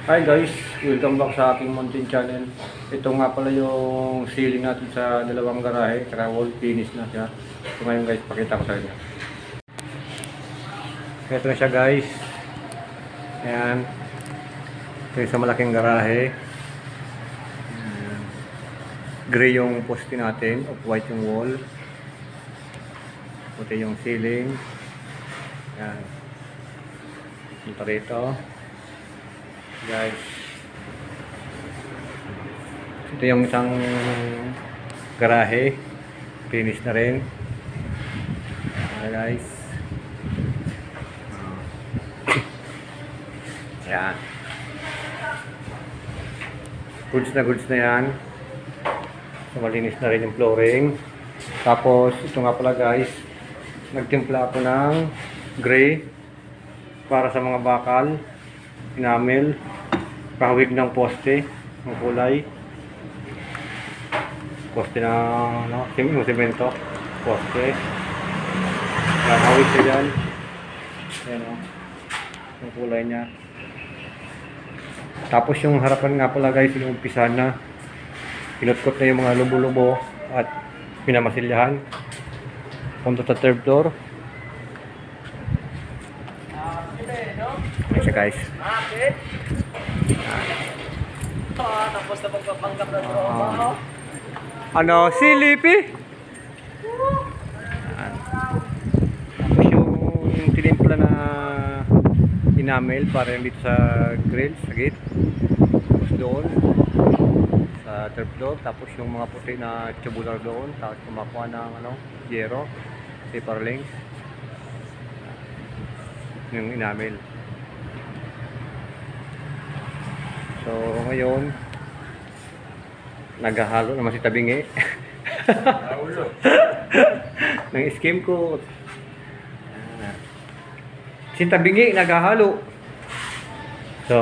Hi guys, welcome back sa aking mountain channel. Ito nga pala yung ceiling natin sa dalawang garahe, kaya wall finish na siya. So ngayon guys, pakita ko sa inyo. Ito na siya guys. Ayan. Ito yung sa malaking garahe. Gray yung poste natin, off-white yung wall. Puti yung ceiling. Ayan. Punta rito. Guys, ito yung isang garahe, finish na rin. Guys, yan, goods na yan. So, malinis na rin yung flooring. Tapos ito nga pala guys, nagtimpla ako ng gray para sa mga bakal, enamel, kahawig ng poste ng kulay, poste ng semento, poste, kahawig siya dyan. Ayan o, yung kulay nya. Tapos yung harapan nga pala guys, yung umpisahan na, pinutkot na yung mga lubo-lubo at pinamasilyahan. Punta sa third floor. Ayan siya guys. Tapos na pagpapanggap ng trabaho. Ano, silipi? Tapos yung tinimpla na enamel para yung dito sa grill, sa gate. Tapos doon sa third floor. Tapos yung mga puti na tubular doon. Tapos kumakuha ng yero, paper links, yung enamel. So ngayon naghahalo naman si Tabingi ng scheme ko. Si Tabingi naghahalo. So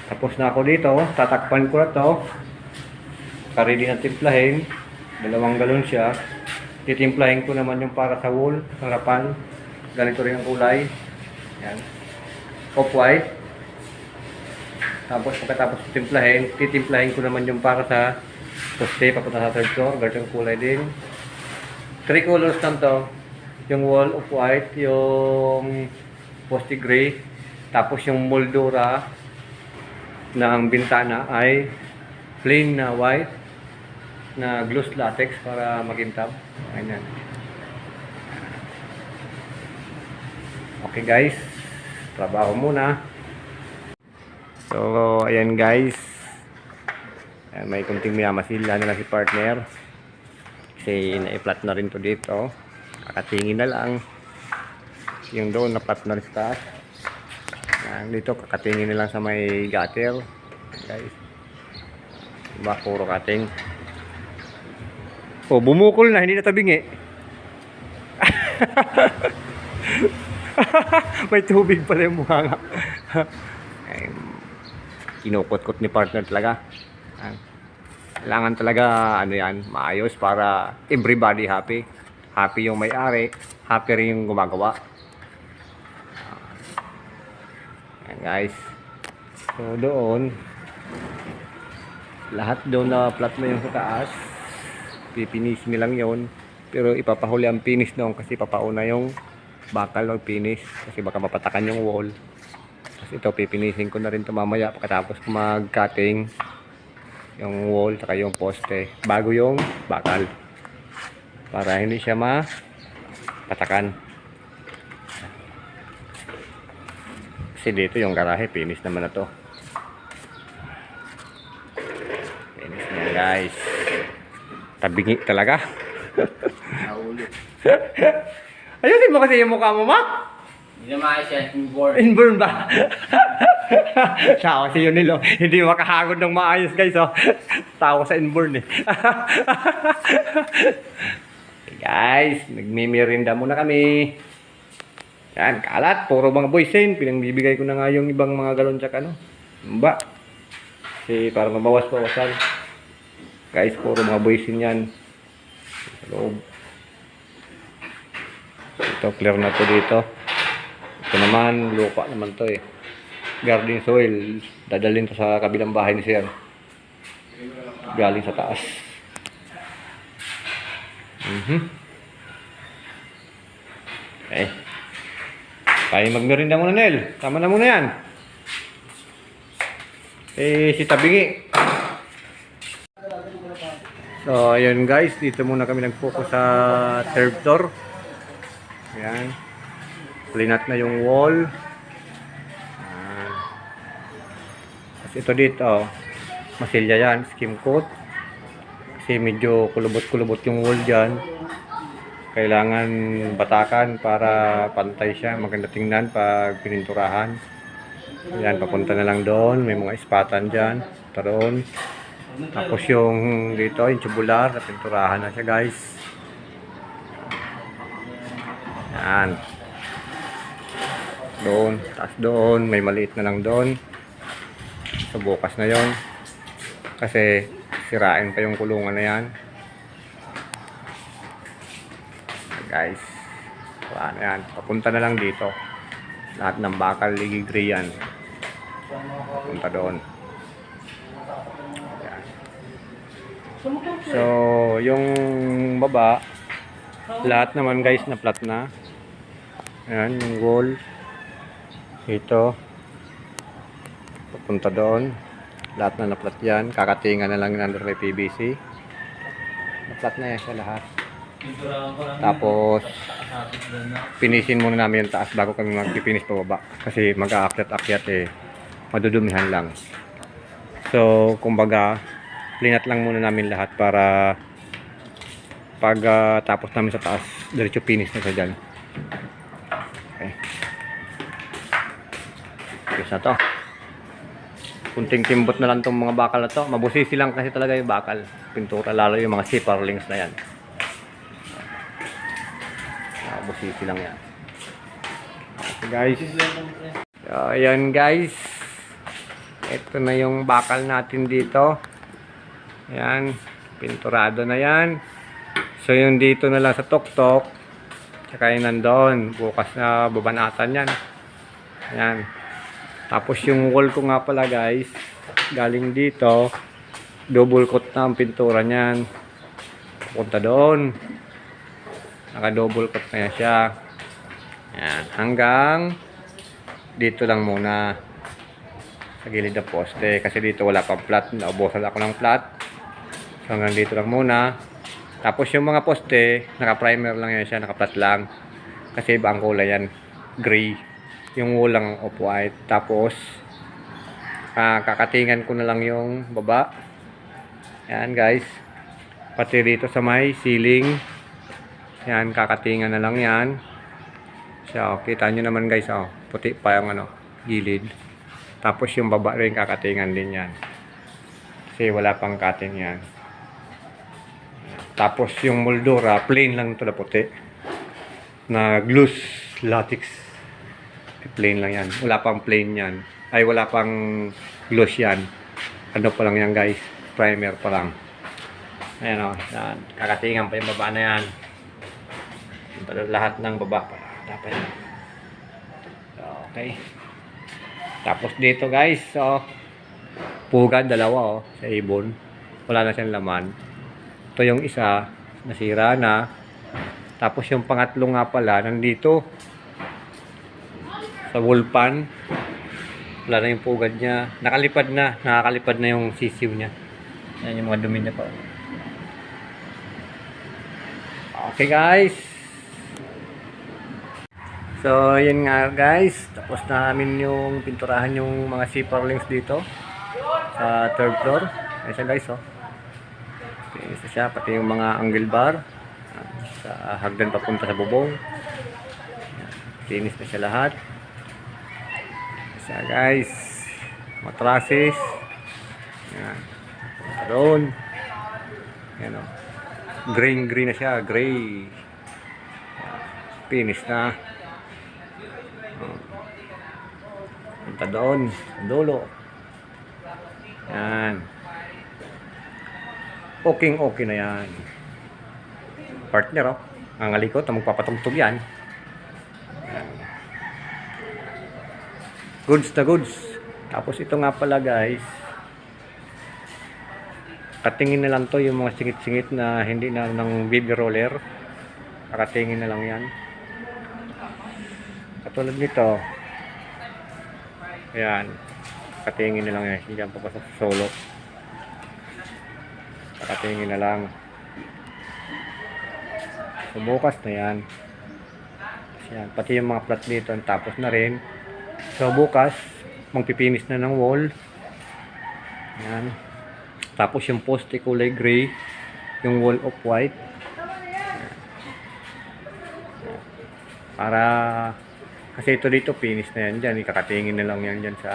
tapos na ako dito, tatakpan ko na to. Ready na timplahin, 2 galon siya. Titimplahin ko naman yung para sa wall, harapan. Ganito rin ang kulay. Yan, off-white. Tapos pagkatapos titimplahin ko naman yung para sa poste papunta sa third floor, ganitong kulay din. 3 colors lang to. Yung wall of white, yung poste gray, tapos yung moldura ng bintana ay plain na white na gloss latex para makintab. Ayan. Okay guys, trabaho muna. So, ayan guys. Ayan, may kunting minamasilya na lang si partner. Kasi na-flat na rin to dito. Kakatingin na lang. Yung doon na-flat na rin sa taas. Ayan, dito kakatingin na lang sa may gutter. Guys. Diba, puro kating. Oh, bumukol na. Hindi na tabingi. May tubig pala yung mukha nga. Kinukot-kot ni partner talaga. Kailangan talaga yan, maayos para everybody happy. Happy yung may-ari, happy rin yung gumagawa. Ayan guys. So doon, lahat doon na flat na yung sa taas. Pipinish nilang yon. Pero ipapahuli ang finish doon kasi papauna yung bakal ng finish. Kasi baka mapatakan yung wall. Ito, pipinisin ko na rin ito mamaya pagkatapos ko mag-cutting yung wall saka yung poste bago yung bakal para hindi siya mapatakan. Kasi dito yung garahe, finish naman na to. Finish na guys. Tabingi talaga. Ayusin mo kasi yung mukha mo, ma. Hindi na maayos yan, inborn. Inborn ba? Tao kasi yun nilo. Hindi makahagod ng maayos guys. Oh. Tao sa inborn eh. Guys, nagmimirinda muna kami. Yan, kalat. Puro mga boysen. Pinangbibigay ko na nga yung ibang mga galon tsaka Mba. Kasi para mabawas-bawasan. Guys, puro mga boysen yan. Sa loob. Ito, clear na to dito. Ito naman, lupa naman to eh. garden soil. Dadalhin to sa kabilang bahay ni Sir. Galing sa taas. Okay. Tayo magmerinda muna, Nel. Tama na muna yan. Si Tabingi. So, ayun guys. Dito muna kami nag-focus sa third floor. Ayan. Linat na yung wall. Ayan. Kasi ito dito, masilya yan. Skim coat. Kasi medyo kulubot-kulubot yung wall dyan. Kailangan batakan para pantay siya. Maganda tingnan pag pininturahan. Ayan, papunta na lang doon. May mga ispatan dyan. Taroon. Tapos yung dito, yung tubular, napinturahan na siya guys. Ayan. Doon, taas doon. May maliit na lang doon. So bukas na yon. Kasi sirain pa yung kulungan na yan. Guys. So ano yan. Papunta na lang dito. Lahat ng bakal ligigri yan. Papunta doon. Ayan. So, yung baba, lahat naman guys na flat na. Ayan, yung wall. Ito. Papunta doon. Lahat na na-flat yan. Kakatingan na lang yung under may PVC. Na-flat na yan siya lahat. Tapos, pinisin muna namin yung taas bago kami magpipinis pa baba. Kasi mag-aakyat-akyat madudumihan lang. So, kumbaga, linat lang muna namin lahat para pag tapos namin sa taas, diretso finish na sa dyan. Okay. Finish na to. Kunting timbot na lang tong mga bakal na to. Mabusisi lang kasi talaga yung bakal. Pintura, lalo yung mga zipper-links na yan. Mabusisi lang yan. Okay guys. So, ayan guys. Ito na yung bakal natin dito. Ayan. Pinturado na yan. So yung dito na lang sa tuktok. Tsaka yung nandun. Bukas na babanatan yan. Ayan. Tapos yung wall ko nga pala guys, galing dito, double coat na ang pintura niyan. Punta doon. Naka double coat na yan siya. Ayan. Hanggang dito lang muna. Sa gilid ng poste. Kasi dito wala pang flat. Naubusan ako ng flat. So hanggang dito lang muna. Tapos yung mga poste, naka-primer lang yan siya. Naka-flat lang. Kasi iba ang kulay yan. Gray. Yung wall lang off-white. Tapos kakatingan ko na lang yung baba. Ayan guys. Pati dito sa may ceiling. Ayan, kakatingan na lang yan. So, kita nyo naman guys, puti pa yung gilid. Tapos yung baba rin kakatingan din yan. Kasi wala pang cutting yan. Tapos yung moldura, plain lang ito na puti. Na gloss latex. Plain lang yan. Wala pang plain yan. Ay, wala pang gloss yan. Ano pa lang yan guys. Primer pa lang. Ayan yan. Kakatingan pa yung baba na yan. Lahat ng baba pa. Dapat yan. Okay. Tapos dito guys. So, pugad, dalawa sa ibon. Wala na siyang laman. Ito yung isa. Nasira na. Tapos yung pangatlo nga pala. Nandito. Sa wall pan, wala na yung pugad niya. Nakalipad na. Nakakalipad na yung sisiw niya. Yan yung mga dumi niya pa. Okay guys. So yun nga guys. Tapos na namin yung pinturahan yung mga zipper links dito. Sa third floor. Ayan siya guys Finish na siya. Pati yung mga angle bar. Sa hagdan papunta sa bubong. Finish na siya lahat. Siya guys, matrasis. Yan. Doon. Yan green na siya, gray. Yan. Finish na. Punta doon, dulo. Yan. Okay na yan. Partner ang alikot, magpapatugtog yan. Goods na goods. Tapos ito nga pala guys, katingin na lang to yung mga singit-singit na hindi na ng baby roller. Nakatingin na lang yan. Katulad nito. Ayan. Nakatingin na lang yan. Hindi yan papasok sa solo. Nakatingin na lang. So bukas na yan. Yan. Pati yung mga flat dito tapos na rin. So bukas magpipinis na ng wall. Yan. Tapos yung poste kulay gray, yung wall of white. Para kasi ito dito finish na yan dyan. Ikakatingin na lang yan dyan sa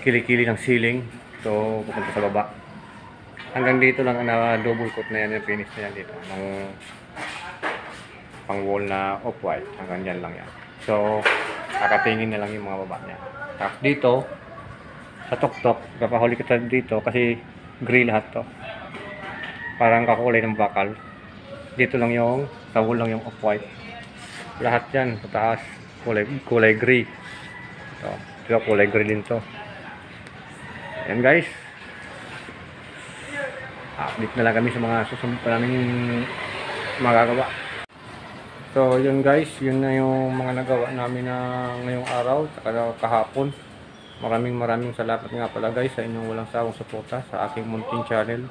kilikili ng ceiling. So pupunta sa baba. Hanggang dito lang na double coat na yan yung finish na yan dito. Ng pang wall na off-white. Hanggang dyan lang yan. So kakatingin na lang yung mga baba niya. Tapos dito sa tuktok, papahuli kita dito kasi gray lahat to. Parang kakulay ng bakal. Dito lang yung sa wall lang yung off-white. Lahat yan sa taas kulay gray. Ito kulay gray din to. Ayan guys. Update na lang kami sa mga susunod pa namin magagawa. So yun guys, yun na yung mga nagawa namin na ngayong araw saka kahapon. Maraming salamat nga pala guys sa inyong walang sawang suporta sa aking munting channel.